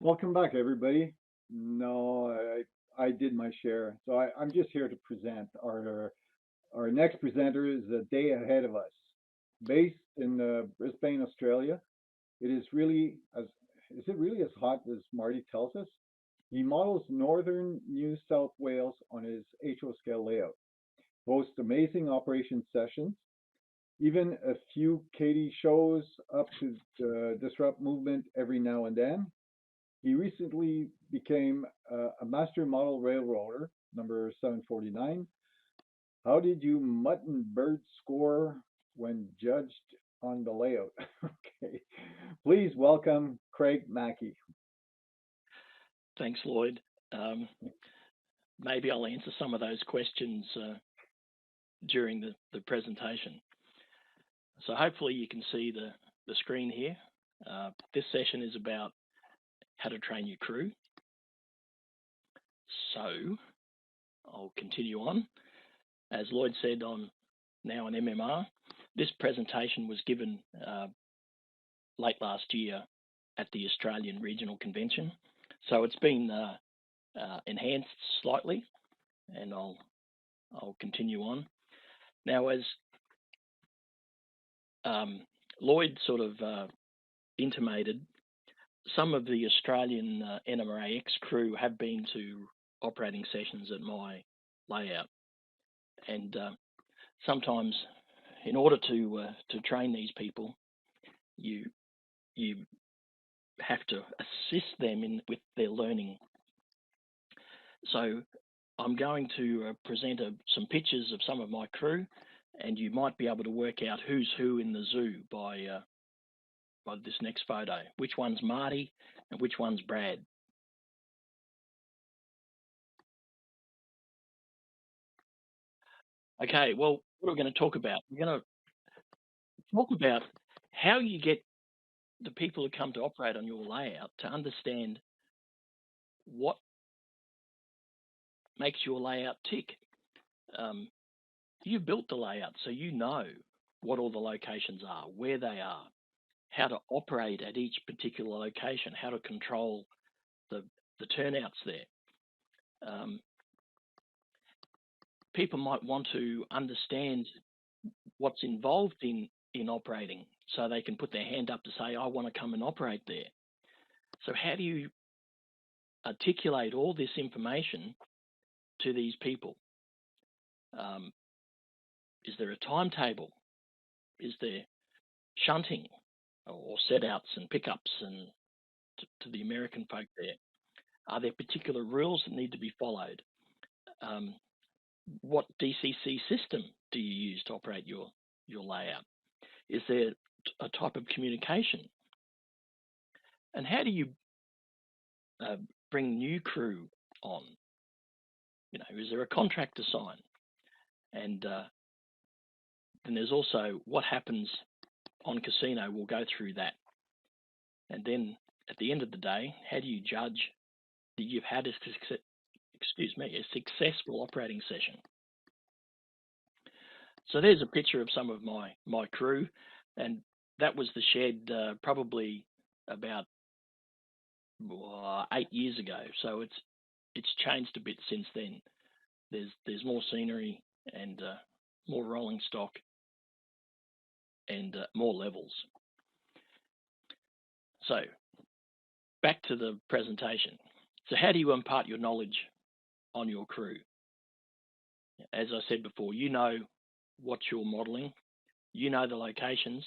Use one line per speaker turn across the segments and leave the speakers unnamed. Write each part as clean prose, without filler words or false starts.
Welcome back, everybody. No, I did my share. I'm just here to present. Our next presenter is a day ahead of us. Based in Brisbane, Australia, it is really as is it really as hot as Marty tells us? He models northern New South Wales on his HO scale layout, hosts amazing operation sessions, even a few Katie shows up to disrupt movement every now and then. He recently became a master model railroader, number 749. How did you mutton bird score when judged on the layout? Okay. Please welcome Craig Mackie.
Thanks, Lloyd. Um, Maybe I'll answer some of those questions during the presentation. So hopefully you can see the screen here. This session is about how to train your crew. So I'll continue on. As Lloyd said, I'm now an MMR. This presentation was given late last year at the Australian Regional Convention. So it's been enhanced slightly, and I'll continue on. Now, as Lloyd sort of intimated, some of the Australian NMRAx crew have been to operating sessions at my layout, and sometimes, in order to train these people, you have to assist them with their learning. So I'm going to present some pictures of some of my crew, and you might be able to work out who's who in the zoo by this next photo. Which one's Marty and which one's Brad? Okay, well, what are we going to talk about? We're going to talk about how you get the people who come to operate on your layout to understand what makes your layout tick. You built the layout, so you know what all the locations are, where they are, how to operate at each particular location, how to control the turnouts there. People might want to understand what's involved in operating, so they can put their hand up to say, I want to come and operate there. So how do you articulate all this information to these people? Is there a timetable? Is there shunting or set outs and pickups and to the American folk there? Are there particular rules that need to be followed? What DCC system do you use to operate your layout? Is there a type of communication? And how do you bring new crew on? You know, is there a contract to sign? And then there's also what happens on casino. We'll go through that. And then at the end of the day, how do you judge that you've had a successful operating session? So there's a picture of some of my crew, and that was the shed probably about 8 years ago. So it's changed a bit since then. There's more scenery and more rolling stock and more levels. So back to the presentation. So how do you impart your knowledge on your crew? As I said before, you know what you're modeling, you know the locations,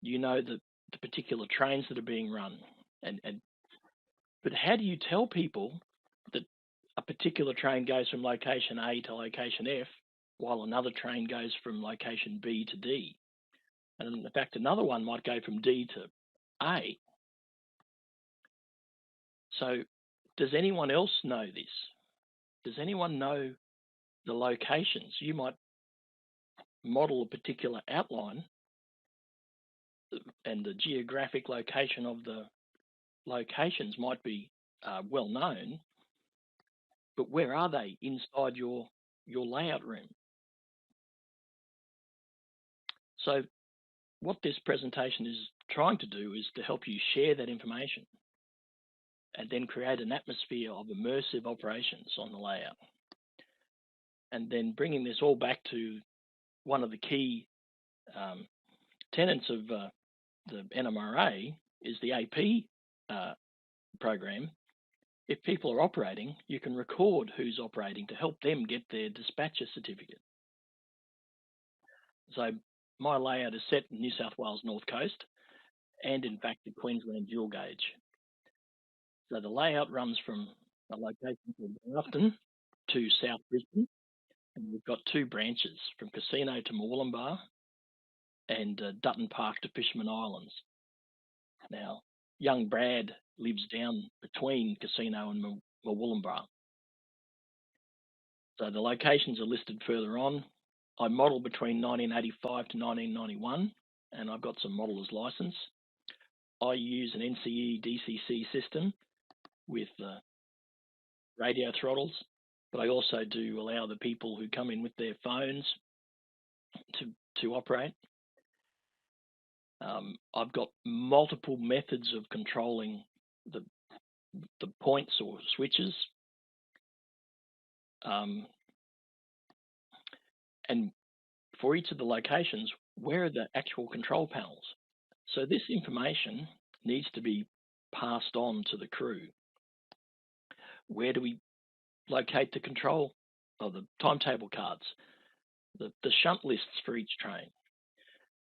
you know the particular trains that are being run, but how do you tell people that a particular train goes from location A to location F while another train goes from location B to D? And in fact, another one might go from D to A. So does anyone else know this? Does anyone know the locations? You might model a particular outline and the geographic location of the locations might be well known, but where are they inside your layout room? So what this presentation is trying to do is to help you share that information. and then create an atmosphere of immersive operations on the layout. And then bringing this all back to one of the key tenets of the NMRA is the AP program. If people are operating, you can record who's operating to help them get their dispatcher certificate. So my layout is set in New South Wales North Coast and in fact the Queensland dual gauge. So the layout runs from a location called Grafton to South Brisbane, and we've got 2 branches from Casino to Murwillumbah and Dutton Park to Fisherman Islands. Now, young Brad lives down between Casino and Murwillumbah. So the locations are listed further on. I model between 1985 to 1991, and I've got some modeller's license. I use an NCE DCC system with radio throttles, but I also do allow the people who come in with their phones to operate. I've got multiple methods of controlling the points or switches, and for each of the locations, where are the actual control panels? So this information needs to be passed on to the crew. Where do we locate the control of the timetable cards, the shunt lists for each train?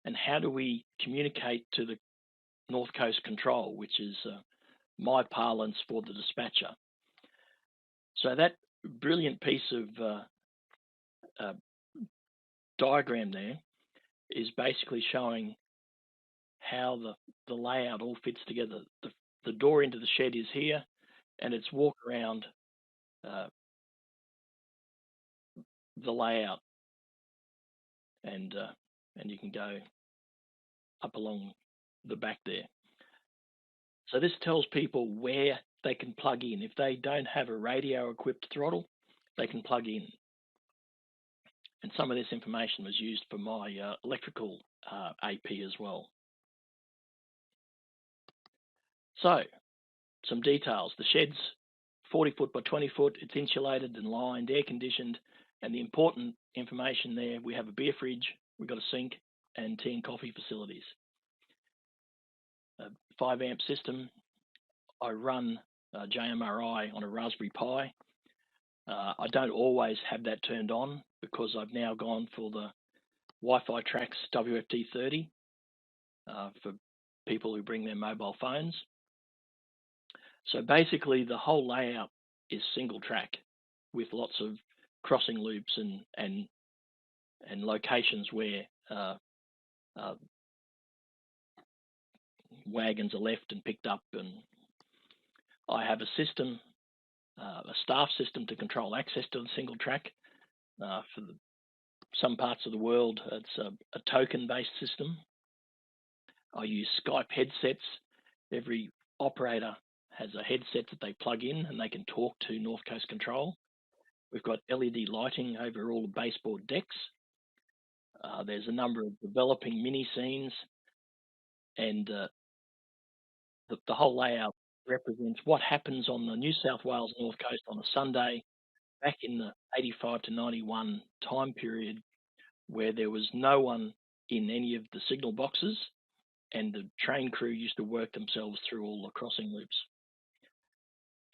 And how do we communicate to the North Coast Control, which is my parlance for the dispatcher? So that brilliant piece of diagram there is basically showing how the layout all fits together. The door into the shed is here, and it's walk around the layout, and you can go up along the back there. So this tells people where they can plug in. If they don't have a radio equipped throttle, they can plug in. And some of this information was used for my electrical AP as well. So some details. The shed's 40 foot by 20 foot. It's insulated and lined, air conditioned. And the important information there, we have a beer fridge, we've got a sink, and tea and coffee facilities. A 5 amp system. I run JMRI on a Raspberry Pi. I don't always have that turned on because I've now gone for the Wi-Fi tracks WFT30 for people who bring their mobile phones. So basically the whole layout is single track with lots of crossing loops and locations where wagons are left and picked up. And I have a system, a staff system to control access to the single track. For some parts of the world, it's a token-based system. I use Skype headsets. Every operator has a headset that they plug in and they can talk to North Coast Control. We've got LED lighting over all the baseboard decks. There's a number of developing mini scenes, and the whole layout represents what happens on the New South Wales North Coast on a Sunday back in the 85 to 91 time period, where there was no one in any of the signal boxes and the train crew used to work themselves through all the crossing loops.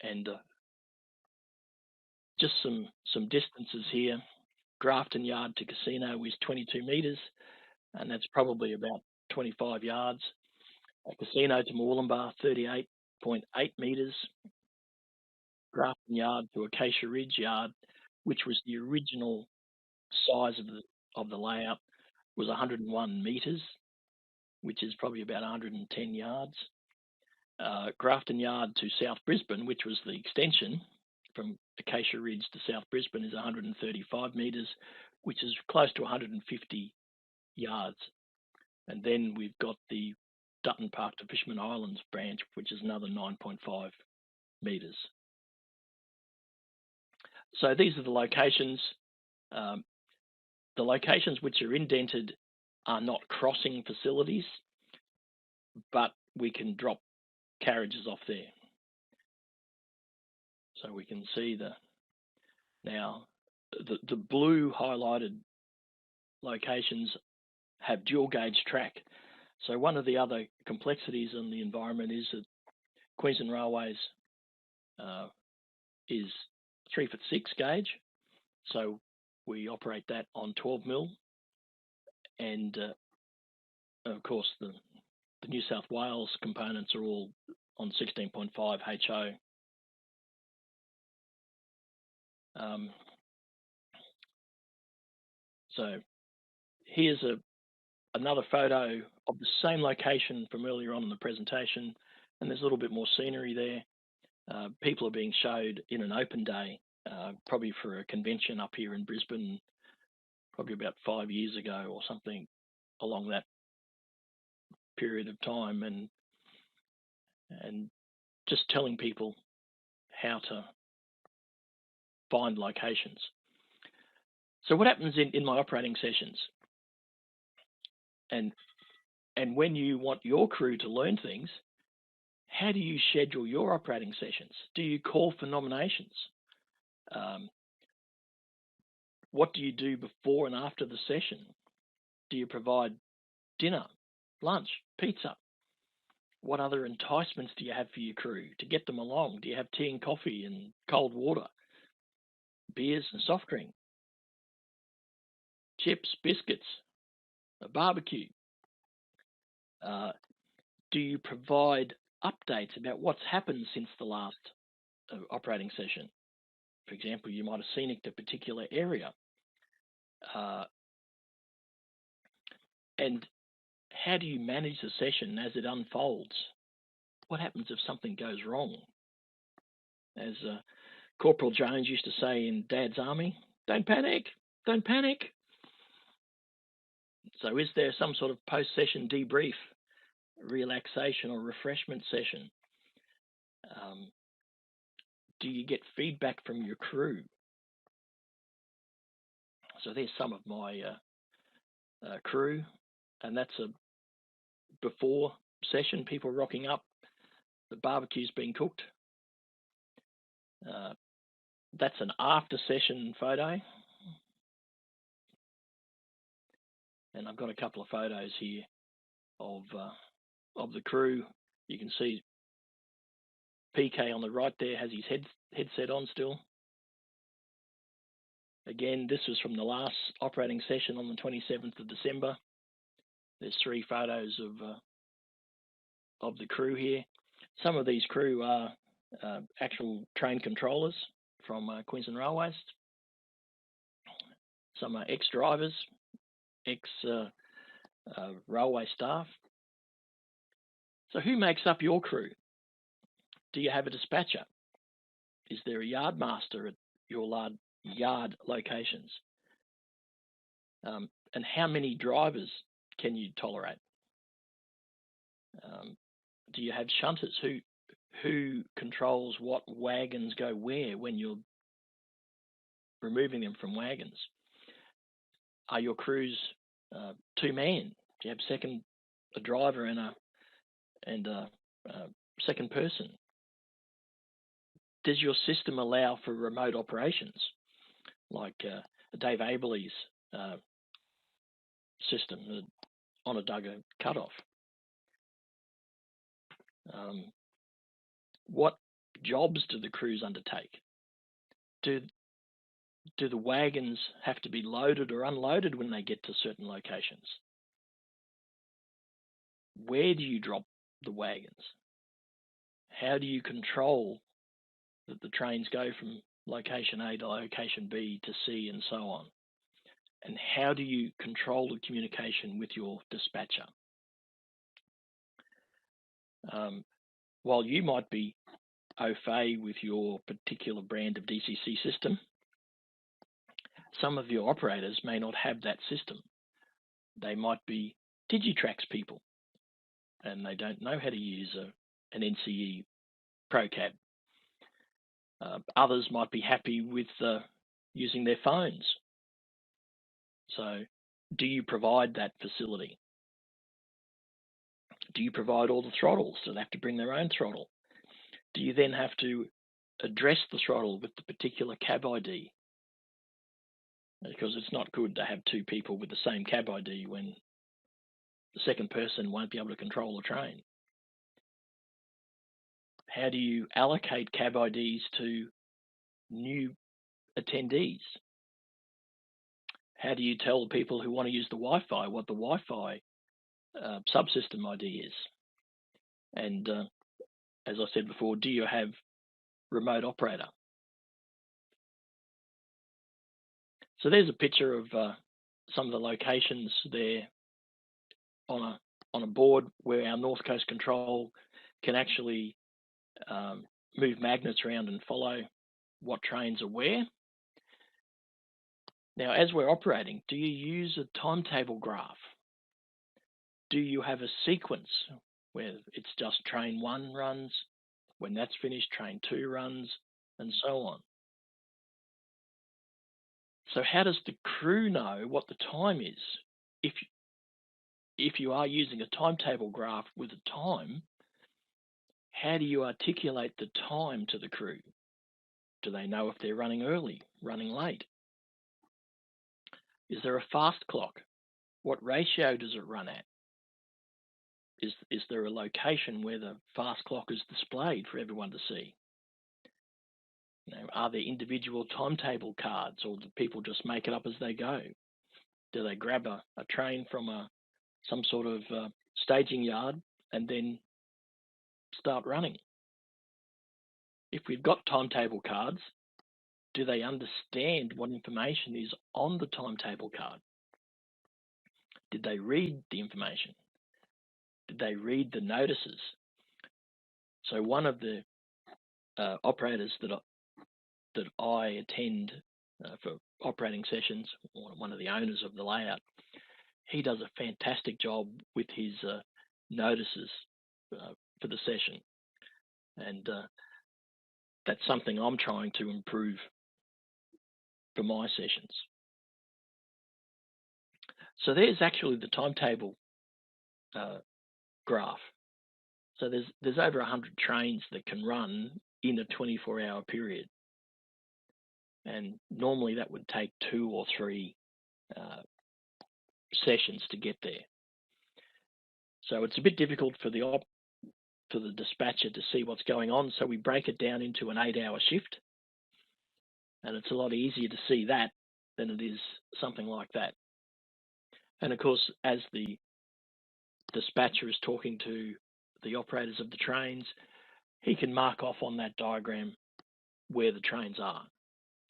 And just some distances here. Grafton Yard to Casino is 22 metres, and that's probably about 25 yards. Casino to Murwillumbah, 38.8 metres. Grafton Yard to Acacia Ridge Yard, which was the original size of the layout, was 101 metres, which is probably about 110 yards. Grafton Yard to South Brisbane, which was the extension from Acacia Ridge to South Brisbane, is 135 metres, which is close to 150 yards. And then we've got the Dutton Park to Fisherman Islands branch, which is another 9.5 metres. So these are the locations. The locations which are indented are not crossing facilities, but we can drop carriages off there. So we can see now the blue highlighted locations have dual gauge track. So one of the other complexities in the environment is that Queensland Railways is 3'6" gauge. So we operate that on 12 mil, and of course the New South Wales components are all on 16.5 HO. So here's another photo of the same location from earlier on in the presentation, and there's a little bit more scenery there. People are being showed in an open day, probably for a convention up here in Brisbane, probably about 5 years ago or something along that period of time, and just telling people how to find locations. So what happens in my operating sessions, and when you want your crew to learn things, how do you schedule your operating sessions? Do you call for nominations? What do you do before and after the session? Do you provide dinner, lunch, pizza? What other enticements do you have for your crew to get them along? Do you have tea and coffee and cold water, beers and soft drink, chips, biscuits, a barbecue? Do you provide updates about what's happened since the last operating session? For example, you might have scenicked a particular area. And how do you manage the session as it unfolds? What happens if something goes wrong? As Corporal Jones used to say in Dad's Army, don't panic, don't panic. So is there some sort of post-session debrief, relaxation or refreshment session? Do you get feedback from your crew? So there's some of my crew, and that's a before session, people rocking up, the barbecue's being cooked. That's an after session photo. And I've got a couple of photos here of the crew. You can see PK on the right there has his headset on still. Again, this was from the last operating session on the 27th of December. There's 3 photos of the crew here. Some of these crew are actual train controllers from Queensland Railways. Some are ex-drivers, ex-railway staff. So who makes up your crew? Do you have a dispatcher? Is there a yard master at your yard locations? And how many drivers can you tolerate? Do you have shunters? Who controls what wagons go where when you're removing them from wagons? Are your crews 2-man? Do you have a driver and a second person? Does your system allow for remote operations, like Dave Aberley's system, the Onondaga cutoff? What jobs do the crews undertake? Do the wagons have to be loaded or unloaded when they get to certain locations? Where do you drop the wagons? How do you control that the trains go from location A to location B to C and so on? And how do you control the communication with your dispatcher? While you might be au fait with your particular brand of DCC system, some of your operators may not have that system. They might be Digitrax people, and they don't know how to use an NCE ProCab. Others might be happy with using their phones. So do you provide that facility? Do you provide all the throttles? Do they have to bring their own throttle? Do you then have to address the throttle with the particular cab ID, because it's not good to have two people with the same cab ID when the second person won't be able to control the train. How do you allocate cab IDs to new attendees? How do you tell the people who want to use the Wi-Fi what the Wi-Fi subsystem ID is? And as I said before, do you have remote operator? So there's a picture of some of the locations there on a board where our North Coast Control can actually move magnets around and follow what trains are where. Now, as we're operating, do you use a timetable graph? Do you have a sequence where it's just train 1 runs, when that's finished, train 2 runs, and so on? So how does the crew know what the time is? If you are using a timetable graph with a time, how do you articulate the time to the crew? Do they know if they're running early, running late? Is there a fast clock? What ratio does it run at? Is there a location where the fast clock is displayed for everyone to see? Are there individual timetable cards, or do people just make it up as they go? Do they grab a train from some sort of staging yard and then start running? If we've got timetable cards, do they understand what information is on the timetable card? Did they read the information? Did they read the notices? So one of the operators that I attend for operating sessions, or one of the owners of the layout, he does a fantastic job with his notices for the session. And that's something I'm trying to improve for my sessions. So there's actually the timetable graph. So there's over 100 trains that can run in a 24-hour period. And normally that would take 2 or 3 sessions to get there. So it's a bit difficult for the dispatcher to see what's going on. So we break it down into an 8-hour shift. And it's a lot easier to see that than it is something like that. And of course, as the dispatcher is talking to the operators of the trains, he can mark off on that diagram where the trains are,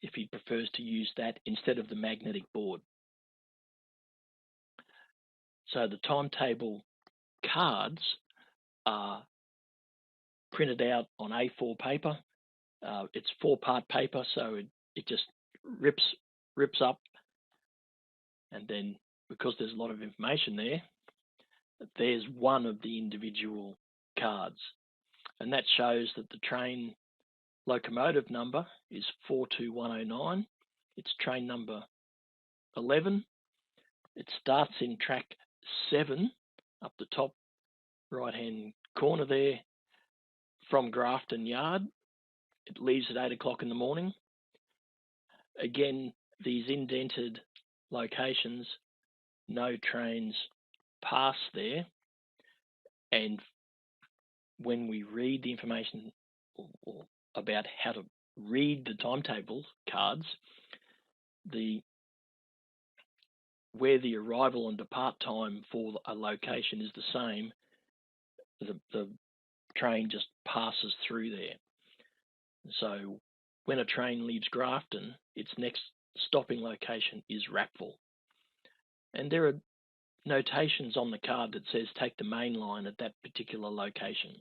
if he prefers to use that instead of the magnetic board. So the timetable cards are printed out on A4 paper. It's 4-part paper, so it just rips up, and then because there's a lot of information there's one of the individual cards, and that shows that the train locomotive number is 42109. It's train number 11. It starts in track 7 up the top right-hand corner there from Grafton Yard. It leaves at 8 o'clock in the morning. Again, these indented locations, no trains pass there. And when we read the information or about how to read the timetable cards, where the arrival and depart time for a location is the same, the train just passes through there. So when a train leaves Grafton, its next stopping location is Rappville. And there are notations on the card that says take the main line at that particular location.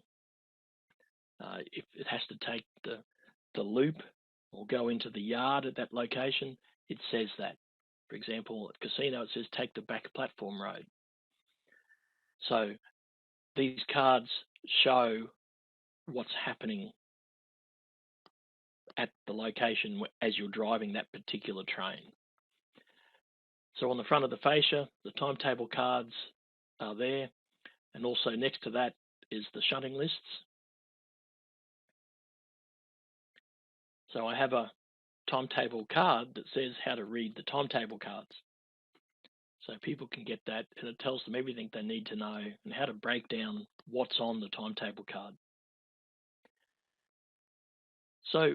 If it has to take the loop or go into the yard at that location, it says that. For example, at Casino, it says take the back platform road. So these cards show what's happening at the location as you're driving that particular train. So on the front of the fascia, the timetable cards are there, and also next to that is the shunting lists. So I have a timetable card that says how to read the timetable cards. So people can get that, and it tells them everything they need to know and how to break down what's on the timetable card. So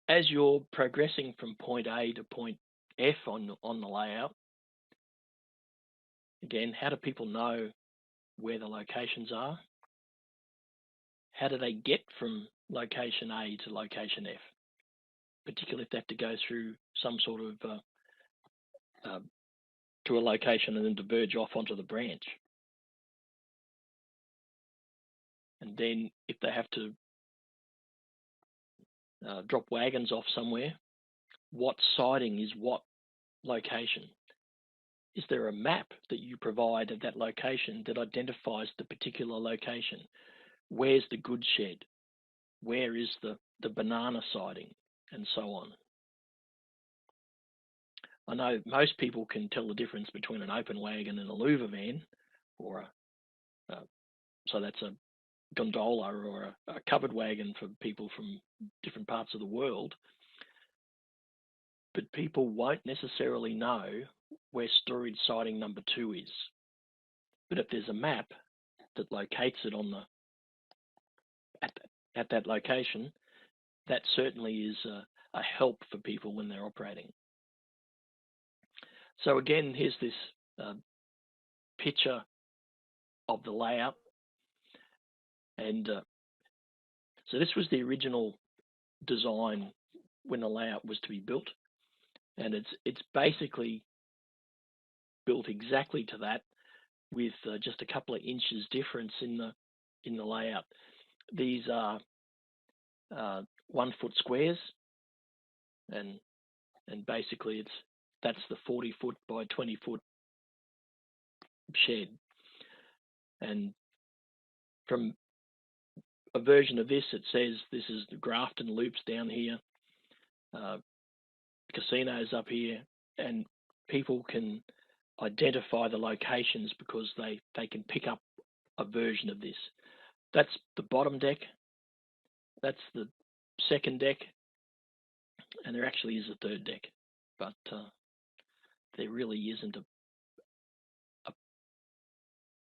as you're progressing from point A to point F on the layout, again, how do people know where the locations are? How do they get from location A to location F? Particularly if they have to go through some sort of to a location and then diverge off onto the branch. And then if they have to drop wagons off somewhere, what siding is what location? Is there a map that you provide of that location that identifies the particular location? Where's the goods shed? Where is the banana siding? And so on. I know most people can tell the difference between an open wagon and a louver van, or so that's a gondola or a covered wagon for people from different parts of the world. But people won't necessarily know where storage siding number 2 is. But if there's a map that locates it on the at that location, that certainly is a help for people when they're operating. So again, here's this picture of the layout, and so this was the original design when the layout was to be built, and it's basically built exactly to that, with just a couple of inches difference in the layout. These are 1 foot squares, and basically that's the 40 foot by 20 foot shed. And from a version of this, it says this is the Grafton loops down here, casinos up here, and people can identify the locations because they can pick up a version of this. That's the bottom deck, that's the second deck, and there actually is a third deck, but there really isn't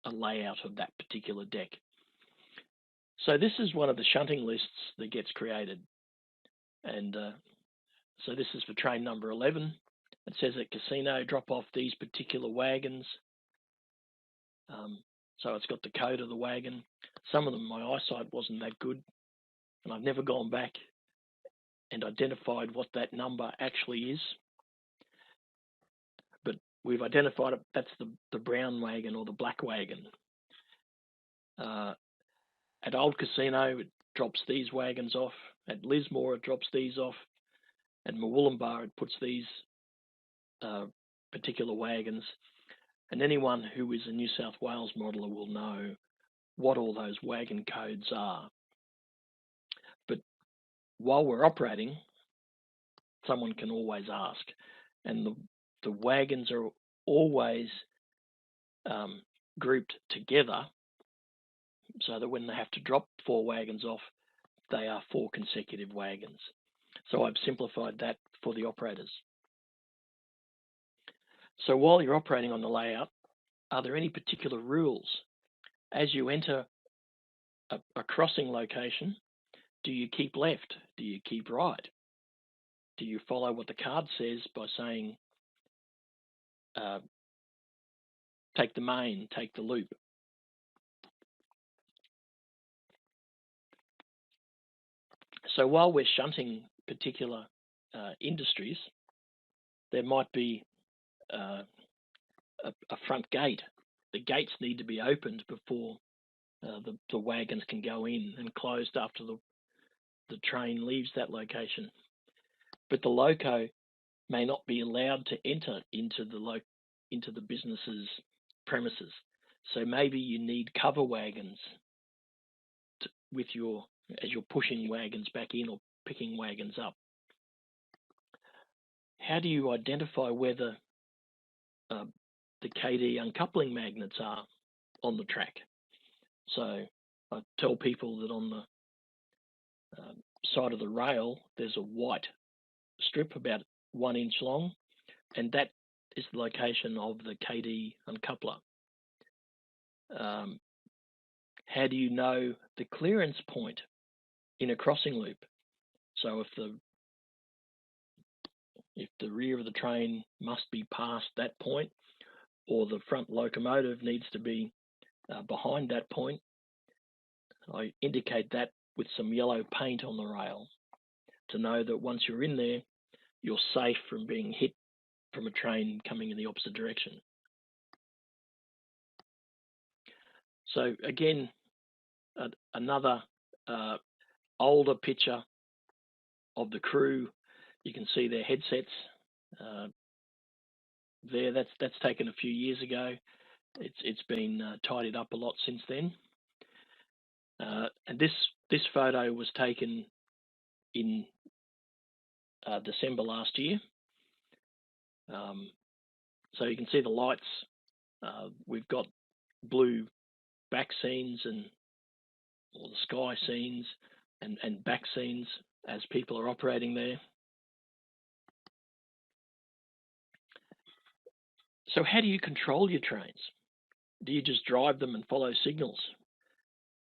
a layout of that particular deck. So this is one of the shunting lists that gets created, and so this is for train number 11. It says at casino, drop off these particular wagons. So it's got the code of the wagon. Some of them, my eyesight wasn't that good, and I've never gone back and identified what that number actually is. But we've identified it, that's the brown wagon or the black wagon. At Old Casino, it drops these wagons off. At Lismore, it drops these off. At Murwillumbah, it puts these particular wagons. And anyone who is a New South Wales modeller will know what all those wagon codes are. But while we're operating, someone can always ask. And the wagons are always grouped together so that when they have to drop 4 wagons off, they are 4 consecutive wagons. So I've simplified that for the operators. So while you're operating on the layout, are there any particular rules? As you enter a crossing location, do you keep left? Do you keep right? Do you follow what the card says by saying, take the main, take the loop? So while we're shunting particular industries, there might be a front gate. The gates need to be opened before the wagons can go in, and closed after the train leaves that location. But the loco may not be allowed to enter into the business's premises. So maybe you need cover wagons as you're pushing wagons back in or picking wagons up. How do you identify whether the KD uncoupling magnets are on the track? So I tell people that on side of the rail, there's a white strip about 1 inch long, and that is the location of the KD uncoupler. How do you know the clearance point in a crossing loop? So if the rear of the train must be past that point, or the front locomotive needs to be behind that point, I indicate that with some yellow paint on the rail to know that once you're in there, you're safe from being hit from a train coming in the opposite direction. So again, another older picture of the crew. You can see their headsets there. That's taken a few years ago. It's been tidied up a lot since then. And this photo was taken in December last year. So you can see the lights. We've got blue back scenes or the sky scenes and back scenes as people are operating there. So how do you control your trains? Do you just drive them and follow signals?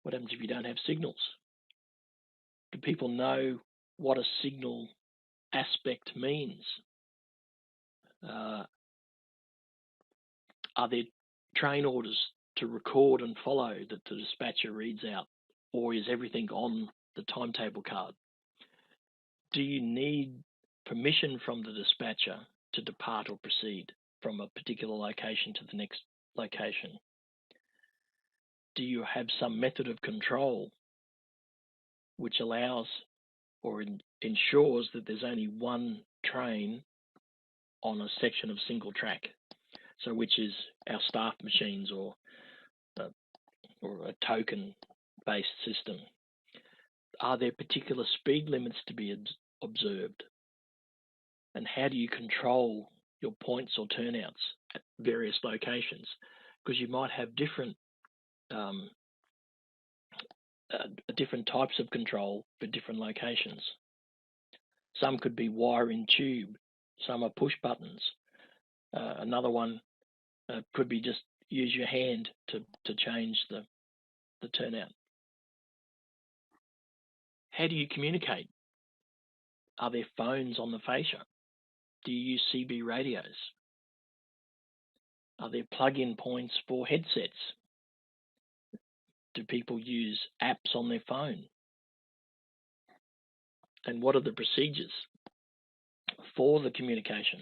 What happens if you don't have signals? Do people know what a signal aspect means? Are there train orders to record and follow that the dispatcher reads out, or is everything on the timetable card? Do you need permission from the dispatcher to depart or proceed from a particular location to the next location? Do you have some method of control which allows or ensures that there's only one train on a section of single track? So which is our staff machines or a token-based system? Are there particular speed limits to be observed? And how do you control your points or turnouts at various locations? Because you might have different types of control for different locations. Some could be wire in tube, some are push buttons. Another one could be just use your hand to change the turnout. How do you communicate? Are there phones on the fascia? Do you use CB radios? Are there plug-in points for headsets? Do people use apps on their phone? And what are the procedures for the communication?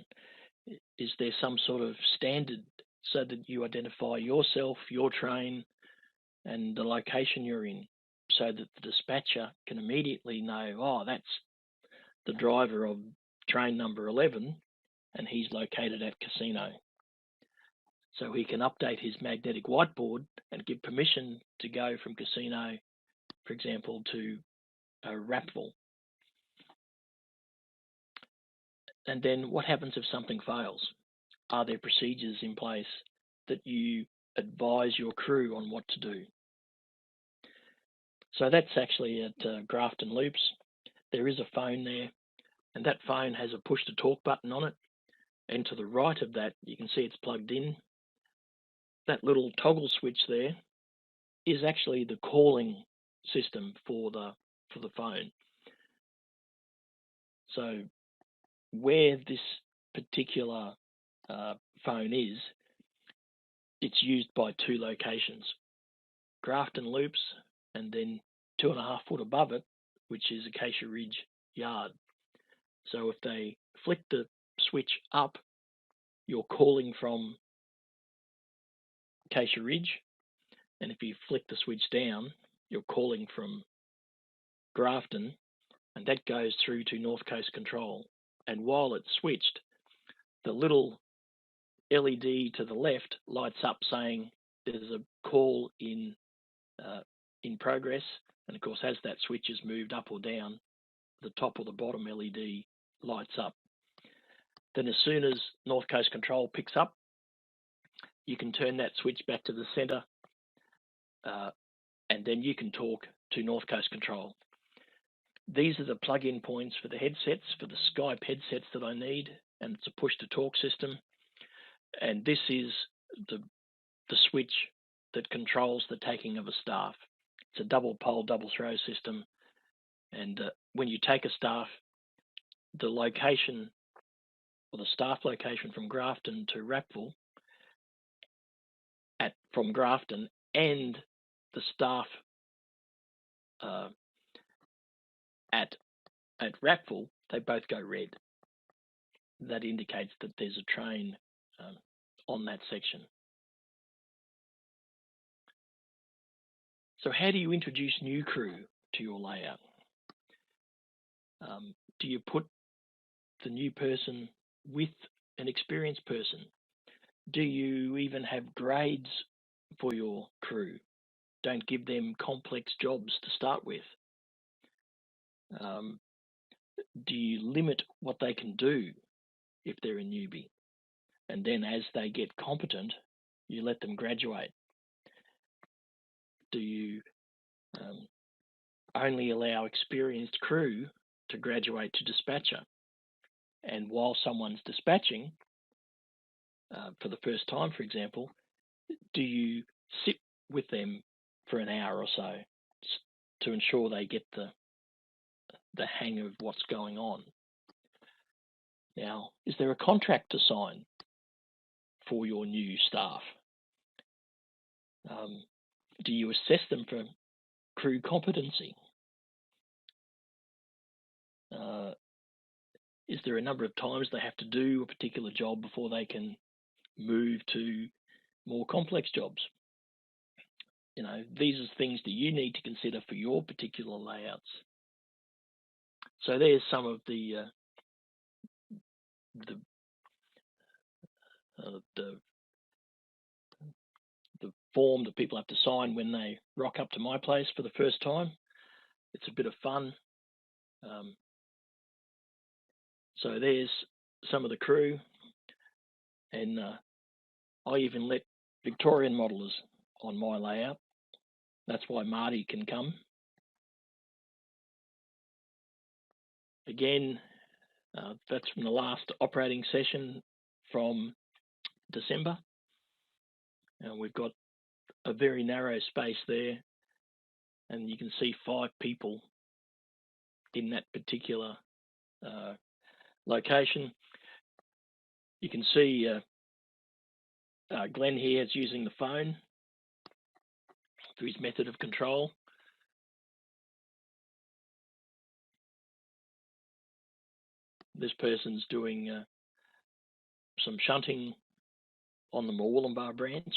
Is there some sort of standard so that you identify yourself, your train, and the location you're in, so that the dispatcher can immediately know, oh, that's the driver of train number 11, and he's located at Casino. So he can update his magnetic whiteboard and give permission to go from Casino, for example, to Rapville. And then what happens if something fails? Are there procedures in place that you advise your crew on what to do? So that's actually at Grafton Loops. There is a phone there, and that phone has a push-to-talk button on it. And to the right of that, you can see it's plugged in. That little toggle switch there is actually the calling system for the phone. So where this particular phone is, it's used by two locations, Grafton Loops, and then 2.5 foot above it, which is Acacia Ridge Yard. So if they flick the switch up, you're calling from Acacia Ridge, and if you flick the switch down, you're calling from Grafton, and that goes through to North Coast Control. And while it's switched, the little LED to the left lights up saying there's a call in progress, and of course as that switch is moved up or down, the top or the bottom LED lights up. Then as soon as North Coast Control picks up, you can turn that switch back to the center, and then you can talk to North Coast Control. these are the plug-in points for the headsets, for the Skype headsets that I need, and it's a push-to-talk system. And this is the switch that controls the taking of a staff. It's a double pole, double throw system. And when you take a staff, the location, or the staff location from Grafton to Rappville, from Grafton, and the staff at Rappville, they both go red. That indicates that there's a train on that section. So how do you introduce new crew to your layout? Do you put the new person with an experienced person? Do you even have grades for your crew? Don't give them complex jobs to start with. Do you limit what they can do if they're a newbie? And then as they get competent, you let them graduate. Do you only allow experienced crew to graduate to dispatcher? And while someone's dispatching, for the first time, for example, do you sit with them for an hour or so to ensure they get the hang of what's going on? Now, is there a contract to sign for your new staff? Do you assess them for crew competency? Is there a number of times they have to do a particular job before they can move to more complex jobs? You know, these are things that you need to consider for your particular layouts. So there's some of the form that people have to sign when they rock up to my place for the first time. It's a bit of fun. So there's some of the crew, and I even let Victorian modelers on my layout. That's why Marty can come. Again, that's from the last operating session from December. And we've got a very narrow space there, and you can see 5 people in that particular location. You can see Glenn here is using the phone for his method of control. This person's doing some shunting on the Murwillumbah branch.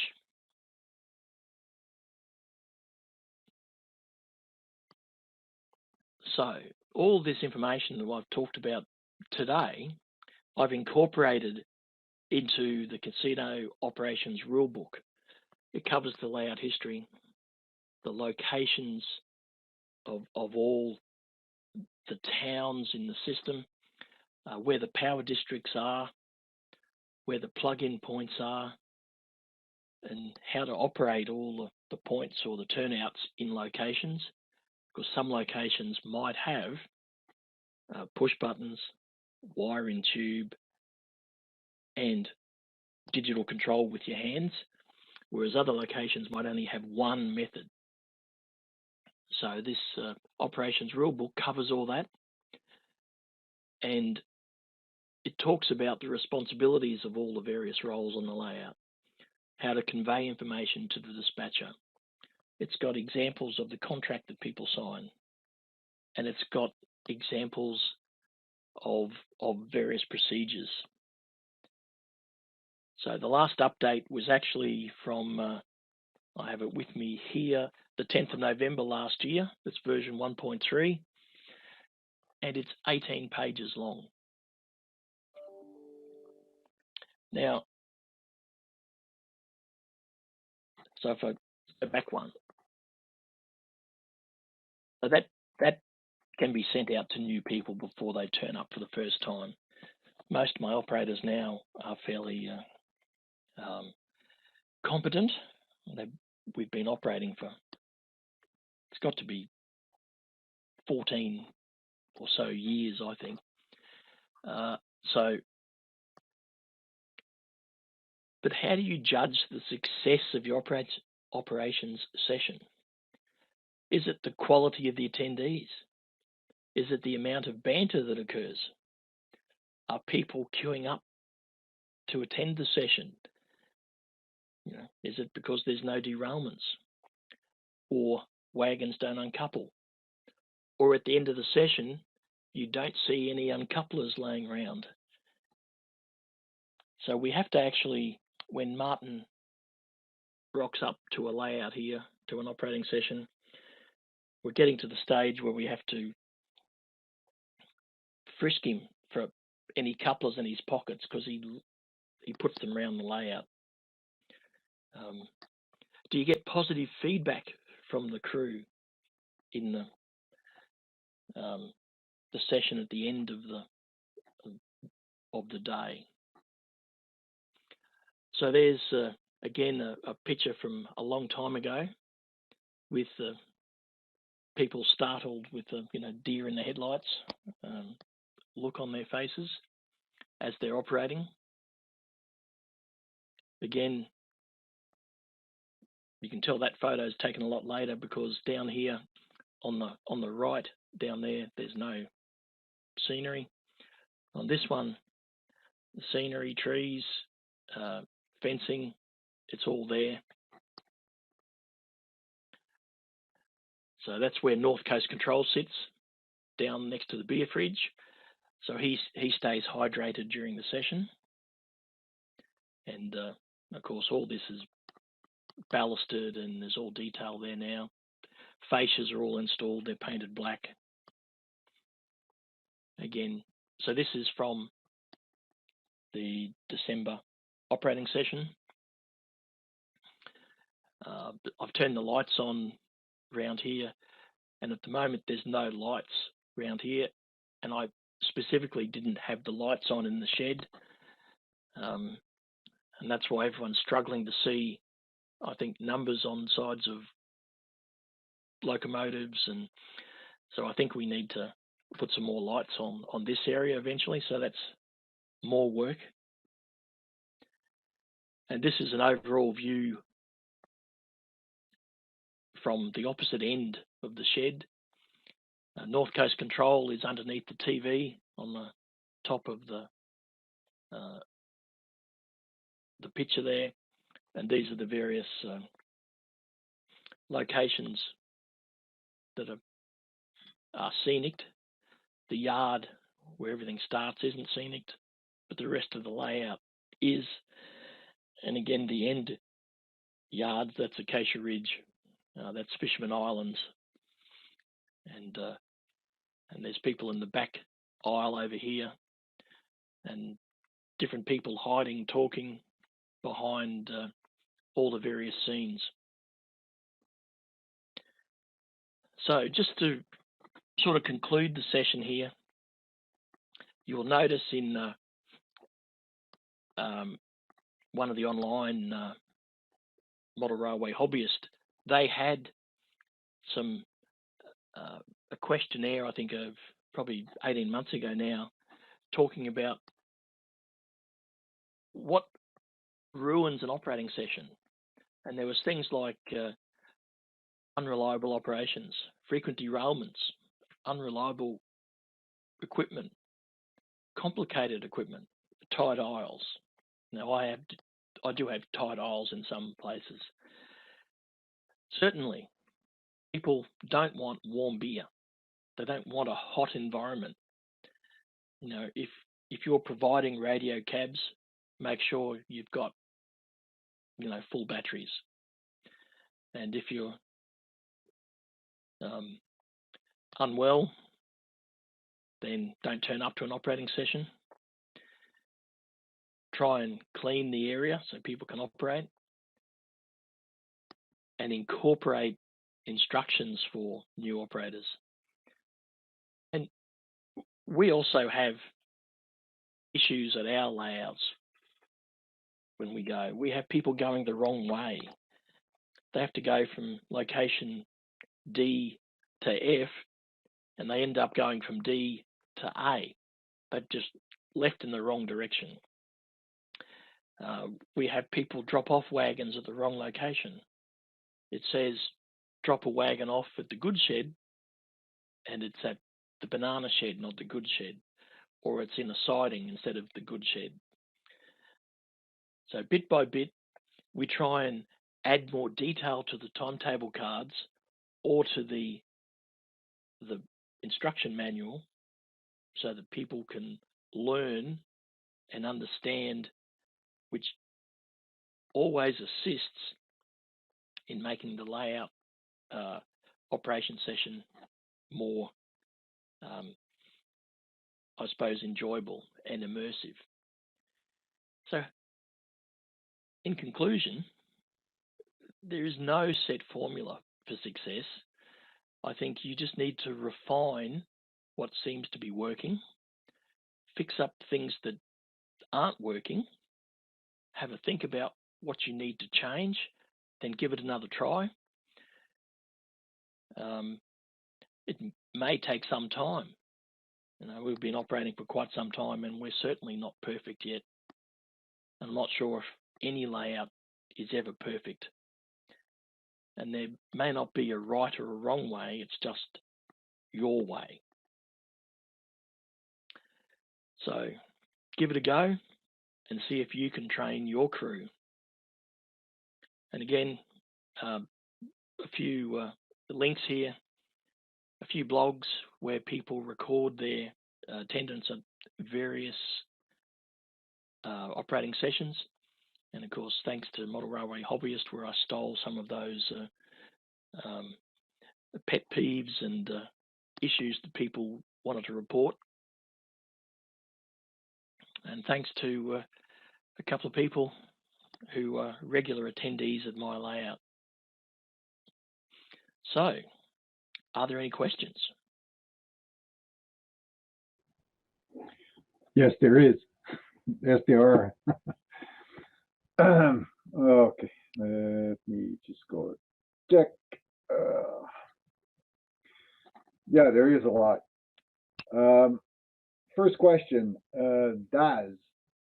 So all this information that I've talked about today, I've incorporated into the casino operations rulebook. It covers the layout history, the locations of all the towns in the system, where the power districts are, where the plug-in points are, and how to operate all the points or the turnouts in locations, because some locations might have push buttons, wire in tube, and digital control with your hands, whereas other locations might only have one method. So this operations rulebook covers all that, and it talks about the responsibilities of all the various roles on the layout, how to convey information to the dispatcher. It's got examples of the contract that people sign, and it's got examples of various procedures. So the last update was actually from, I have it with me here, the 10th of November last year. It's version 1.3, and it's 18 pages long. Now, so if I go back one, so that can be sent out to new people before they turn up for the first time. Most of my operators now are fairly competent. We've been operating for, it's got to be 14 or so years, I think. But how do you judge the success of your operations session? Is it the quality of the attendees? Is it the amount of banter that occurs? Are people queuing up to attend the session? Is it because there's no derailments, or wagons don't uncouple, or at the end of the session you don't see any uncouplers laying around? So we have to actually, when Martin rocks up to a layout here, to an operating session, we're getting to the stage where we have to frisk him for any couplers in his pockets, because he puts them around the layout. Do you get positive feedback from the crew in the session at the end of the day? So there's again a picture from a long time ago with people startled with the deer in the headlights look on their faces as they're operating. Again, you can tell that photo is taken a lot later, because down here on the right down there's no scenery. On this one, the scenery, trees, fencing, it's all there. So that's where North Coast Control sits, down next to the beer fridge. So he stays hydrated during the session. And of course, all this is ballasted and there's all detail there now. Fascias are all installed, they're painted black. Again, so this is from the December operating session. I've turned the lights on around here, and at the moment there's no lights around here, and I specifically didn't have the lights on in the shed, and that's why everyone's struggling to see, I think, numbers on sides of locomotives. And so I think we need to put some more lights on this area eventually, so that's more work. And this is an overall view from the opposite end of the shed. North Coast Control is underneath the TV on the top of the picture there, and these are the various locations that are scenic. The yard where everything starts isn't scenic, but the rest of the layout is. And again, the end yards, that's Acacia Ridge, that's Fisherman Islands, and there's people in the back aisle over here, and different people hiding, talking behind all the various scenes. So just to sort of conclude the session here, you'll notice in one of the online model railway hobbyists, they had some a questionnaire, I think, of probably 18 months ago now, talking about what ruins an operating session. And there was things like unreliable operations, frequent derailments, unreliable equipment, complicated equipment, tight aisles. Now I do have tight aisles in some places. Certainly, people don't want warm beer. They don't want a hot environment. If you're providing radio cabs, make sure you've got full batteries. And if you're unwell, then don't turn up to an operating session. Try and clean the area so people can operate, and incorporate instructions for new operators. And we also have issues at our layouts when we go. We have people going the wrong way. They have to go from location D to F, and they end up going from D to A. They've just left in the wrong direction. We have people drop off wagons at the wrong location. It says drop a wagon off at the good shed, and it's at the banana shed, not the good shed, or it's in a siding instead of the good shed. So bit by bit, we try and add more detail to the timetable cards or to the instruction manual so that people can learn and understand, which always assists in making the layout operation session more, I suppose, enjoyable and immersive. So, in conclusion, there is no set formula for success. I think you just need to refine what seems to be working, fix up things that aren't working, have a think about what you need to change, then give it another try. It may take some time. We've been operating for quite some time, and we're certainly not perfect yet. I'm not sure if any layout is ever perfect. And there may not be a right or a wrong way, it's just your way. So give it a go and see if you can train your crew. And again, a few links here, a few blogs where people record their attendance at various operating sessions. And of course, thanks to Model Railway Hobbyist, where I stole some of those pet peeves and issues that people wanted to report. And thanks to a couple of people who are regular attendees at my layout. So, are there any questions?
Yes, there is. Yes, there are. Okay, let me just go check. Yeah, there is a lot. First question, Daz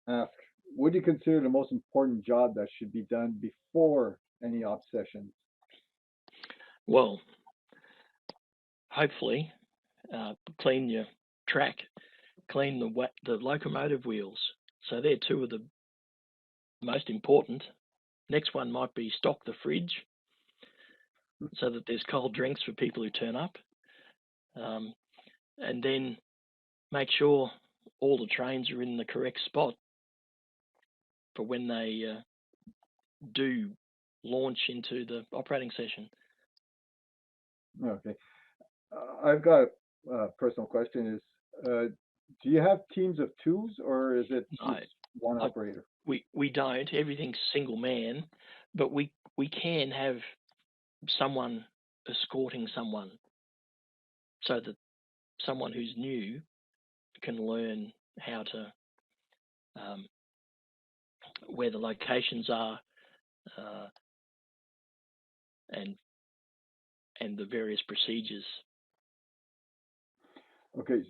asks, what do you consider the most important job that should be done before any op sessions?
Well, hopefully, clean your track, clean the locomotive wheels. So they're two of the most important. Next one might be stock the fridge so that there's cold drinks for people who turn up. And then make sure all the trains are in the correct spot for when they do launch into the operating session.
Okay. I've got a personal question is, do you have teams of twos or is it just one operator?
We don't. Everything's single man, but we can have someone escorting someone so that someone who's new can learn how to where the locations are and the various procedures.
Okay,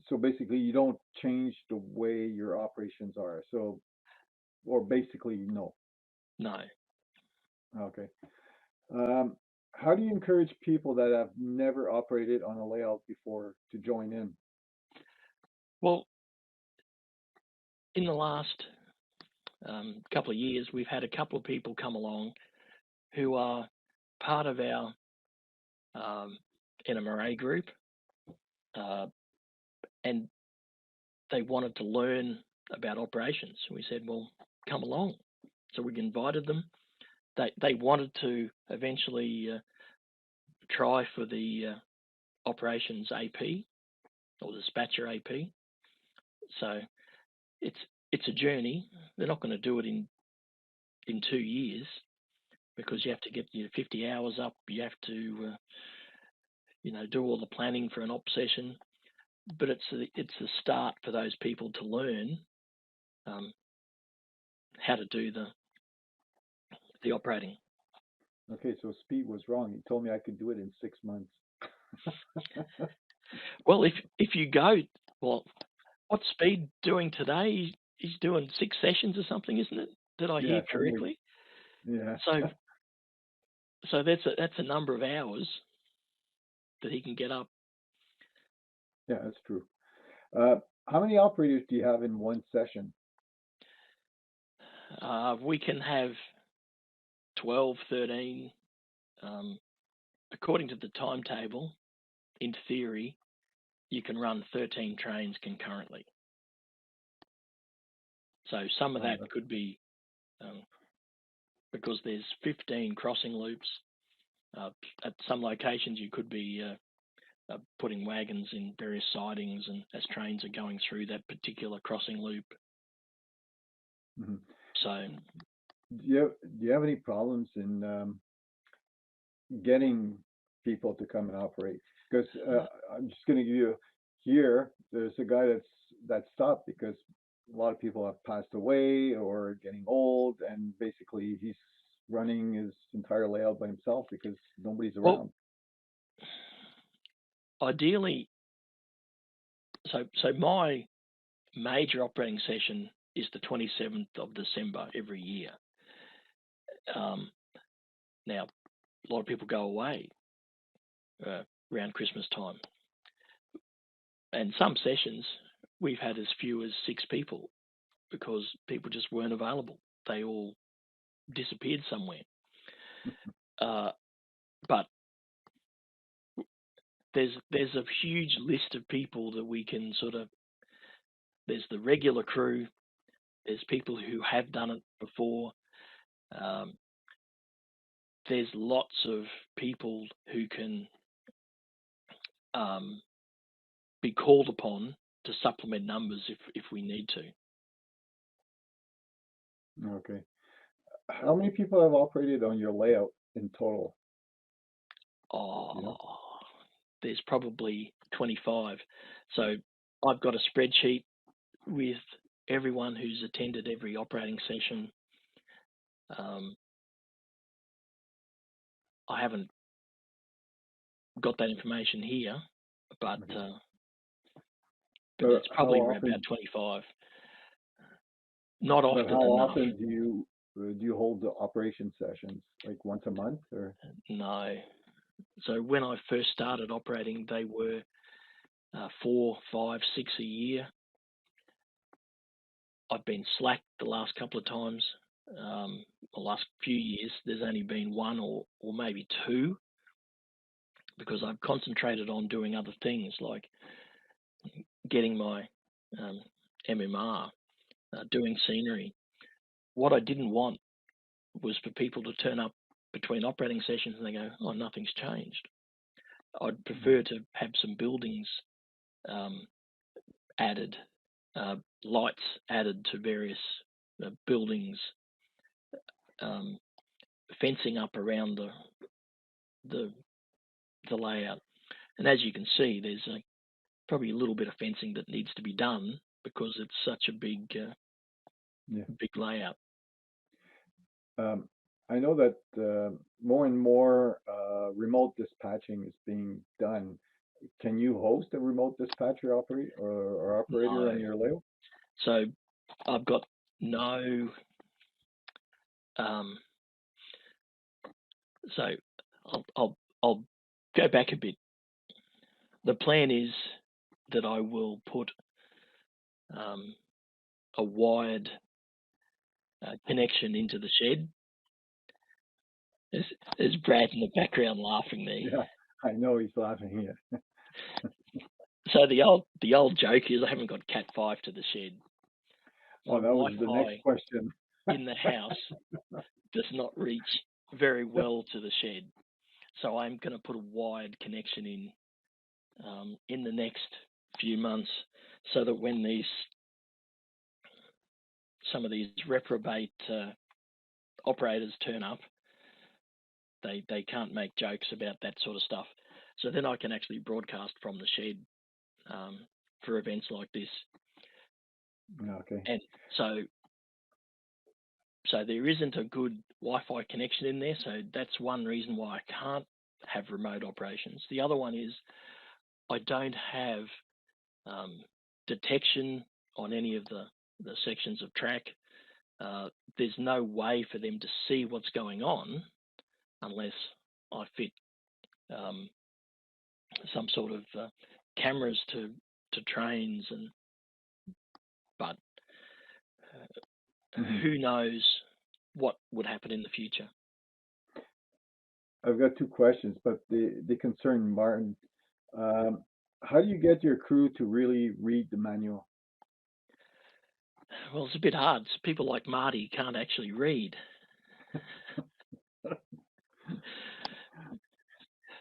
so basically you don't change the way your operations are. So, or basically no.
No.
Okay. How do you encourage people that have never operated on a layout before to join in?
Well, in the last couple of years, we've had a couple of people come along who are part of our NMRA group, and they wanted to learn about operations. We said, well, come along. So we invited them. They wanted to eventually try for the operations AP or dispatcher AP. So it's a journey. They're not going to do it in 2 years because you have to get your 50 hours up. You have to do all the planning for an op session. But it's the start for those people to learn how to do the operating.
Okay, so Speed was wrong. He told me I could do it in 6 months.
Well, if you go, well, what's Speed doing today? He's doing 6 sessions or something, isn't it? Did I hear
Yeah, something like,
correctly?
yeah,
So that's a number of hours that he can get up.
yeah, that's true. How many operators do you have in one session?
We can have 12, 13. According to the timetable, in theory, you can run 13 trains concurrently. So some of
Oh,
that could be because there's 15 crossing loops. At some locations, you could be putting wagons in various sidings, and as trains are going through that particular crossing loop.
mhm.
So,
Do you have any problems in getting people to come and operate? Because I'm just going to give you here. There's a guy that stopped because a lot of people have passed away or getting old, and basically he's running his entire layout by himself because nobody's
well,
around.
ideally, so my major operating session is the 27th of December every year. Now, a lot of people go away around Christmas time, and some sessions we've had as few as 6 people because people just weren't available. They all disappeared somewhere. But there's a huge list of people that we can sort of. There's the regular crew. There's people who have done it before. There's lots of people who can be called upon to supplement numbers if we need to.
Okay. How many people have operated on your layout in total?
Oh, there's probably 25. So I've got a spreadsheet with everyone who's attended every operating session. I haven't got that information here, but
Okay.
it's
How
probably around
often?
about 25. Not
But
often
how
enough.
often do you hold the operation sessions? Like once a month or?
No. So when I first started operating, they were 4, 5, 6 a year. I've been slack the last couple of times. The last few years, there's only been 1 or maybe 2 because I've concentrated on doing other things like getting my MMR, doing scenery. What I didn't want was for people to turn up between operating sessions and they go, oh, nothing's changed. I'd prefer to have some buildings added, lights added to various buildings, fencing up around the layout. And as you can see, there's probably a little bit of fencing that needs to be done because it's such a big layout.
I know that more and more remote dispatching is being done. Can you host a remote dispatcher or operator on your layout?
So I've got no. So I'll go back a bit. The plan is that I will put a wired connection into the shed. There's Brad in the background laughing there.
Yeah, I know he's laughing here.
So the old joke is I haven't got Cat 5 to the shed.
Oh, that was the next question.
In the house does not reach very well to the shed. So I'm going to put a wired connection in the next few months so that when some of these reprobate operators turn up, they can't make jokes about that sort of stuff. So then I can actually broadcast from the shed for events like this.
Okay.
And so there isn't a good Wi-Fi connection in there. So that's one reason why I can't have remote operations. The other one is I don't have detection on any of the sections of track. There's no way for them to see what's going on unless I fit some sort of cameras to trains, but who knows what would happen in the future.
I've got two questions, but they concern Martin. How do you get your crew to really read the manual?
Well, it's a bit hard. People like Marty can't actually read.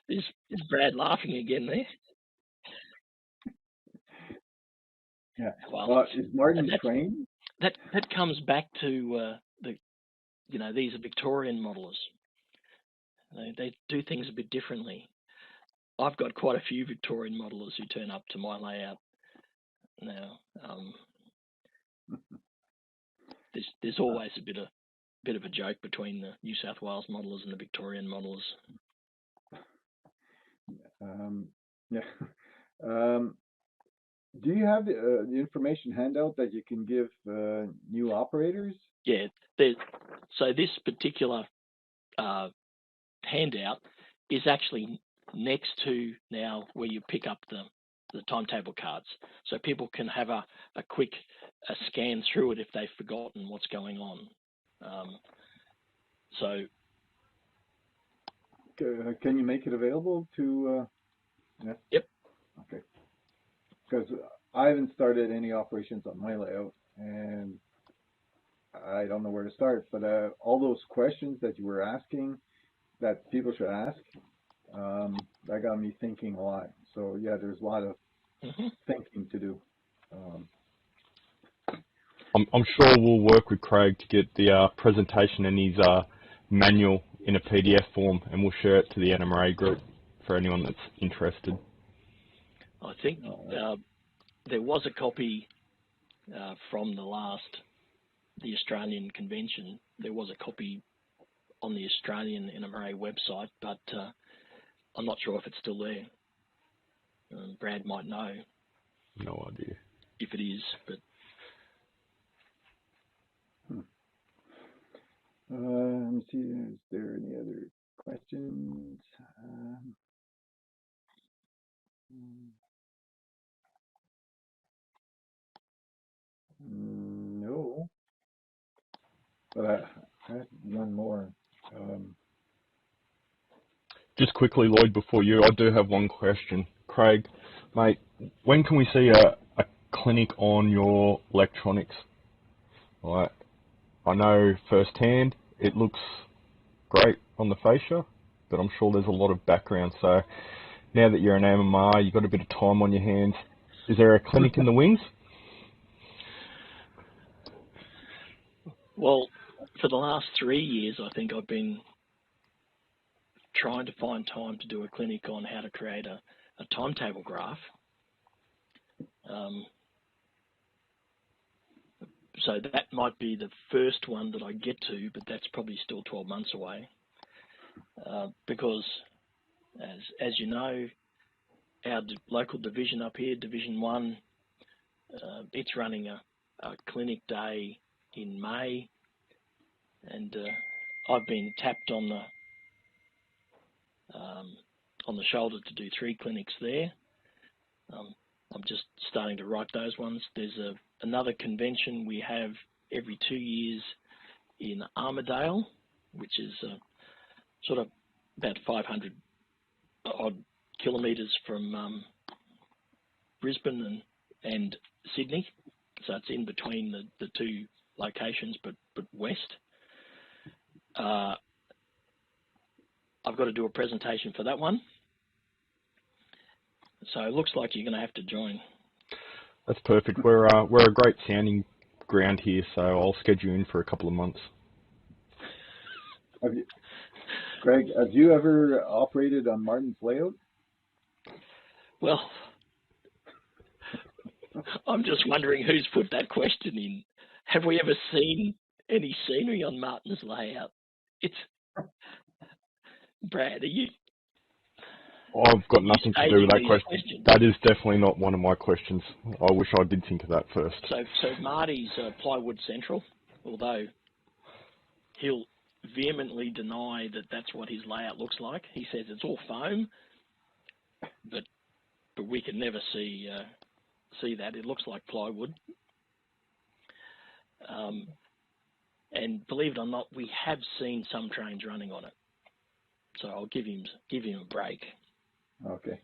Is Brad laughing again there?
Yeah. Well, is Martin trained?
That comes back to these are Victorian modelers. They do things a bit differently. I've got quite a few Victorian modelers who turn up to my layout now. There's always a bit of a joke between the New South Wales modelers and the Victorian modelers.
Yeah. Do you have the information handout that you can give new operators?
Yeah. So this particular handout is actually next to now where you pick up the timetable cards, so people can have a quick scan through it if they've forgotten what's going on. So
can you make it available to? Yeah?
Yep.
Okay. Because I haven't started any operations on my layout, and I don't know where to start. But all those questions that you were asking, that people should ask, that got me thinking a lot. So yeah, there's a lot of thinking to do.
I'm sure we'll work with Craig to get the presentation and his manual in a PDF form, and we'll share it to the NMRA group for anyone that's interested.
I think there was a copy from the Australian convention. There was a copy on the Australian NMRA website, but I'm not sure if it's still there. Brad might know.
No idea.
If it is, but.
Let me see, is there any other questions? No, but I had one more.
Just quickly, Lloyd, before you, I do have one question. Craig, mate, when can we see a clinic on your electronics? Right. I know firsthand it looks great on the fascia, but I'm sure there's a lot of background. So now that you're an MMR, you've got a bit of time on your hands. Is there a clinic in the wings?
Well, for the last 3 years, I think I've been trying to find time to do a clinic on how to create a timetable graph. So that might be the first one that I get to, but that's probably still 12 months away. Because, as you know, our local division up here, Division 1, it's running a clinic day in May, and I've been tapped on the shoulder to do 3 clinics there. I'm just starting to write those ones. There's another convention we have every 2 years in Armidale, which is sort of about 500 odd kilometres from Brisbane and Sydney. So it's in between the two locations, but west. I've got to do a presentation for that one. So it looks like you're going to have to join.
That's perfect. We're a great sounding ground here, so I'll schedule you in for a couple of months.
Greg, have you ever operated on Martin's layout?
Well, I'm just wondering who's put that question in. Have we ever seen any scenery on Martin's layout? It's Brad. Are you?
I've got nothing to do with that question. That is definitely not one of my questions. I wish I did think of that first.
So Marty's Plywood Central, although he'll vehemently deny that that's what his layout looks like. He says it's all foam, but we can never see that. It looks like plywood. And believe it or not, we have seen some trains running on it. So I'll give him a break.
Okay.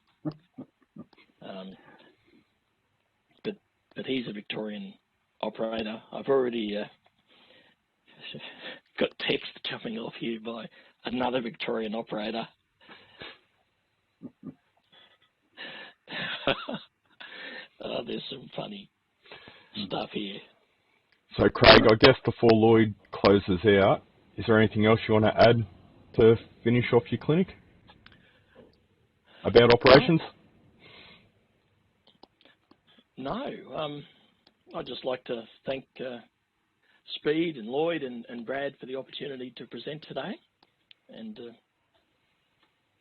But he's a Victorian operator. I've already got text coming off here by another Victorian operator. There's some funny stuff here.
So Craig, I guess before Lloyd closes out, is there anything else you want to add to finish off your clinic about operations?
No. I'd just like to thank Speed and Lloyd and Brad for the opportunity to present today.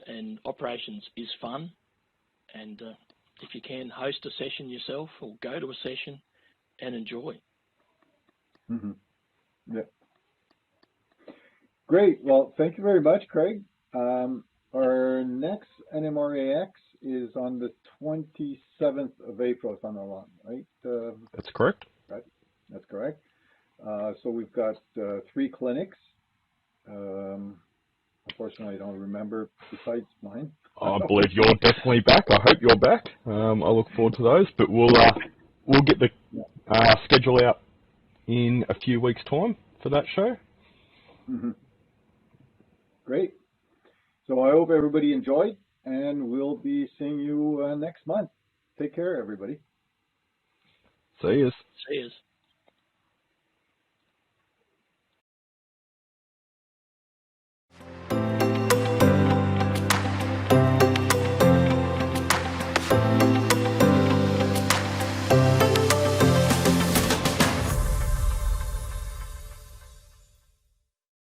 And operations is fun. And if you can, host a session yourself or go to a session and enjoy.
Mm-hmm. Yeah. Great. Well, thank you very much, Craig. Our next NMRAx is on the 27th of April, if I'm not wrong, right?
That's correct.
Right. That's correct. So we've got 3 clinics. Unfortunately, I don't remember besides mine.
I believe you're definitely back. I hope you're back. I look forward to those. But we'll get the schedule out in a few weeks' time for that show.
Mm-hmm. Great. So I hope everybody enjoyed, and we'll be seeing you next month. Take care, everybody.
See yous.
See yous.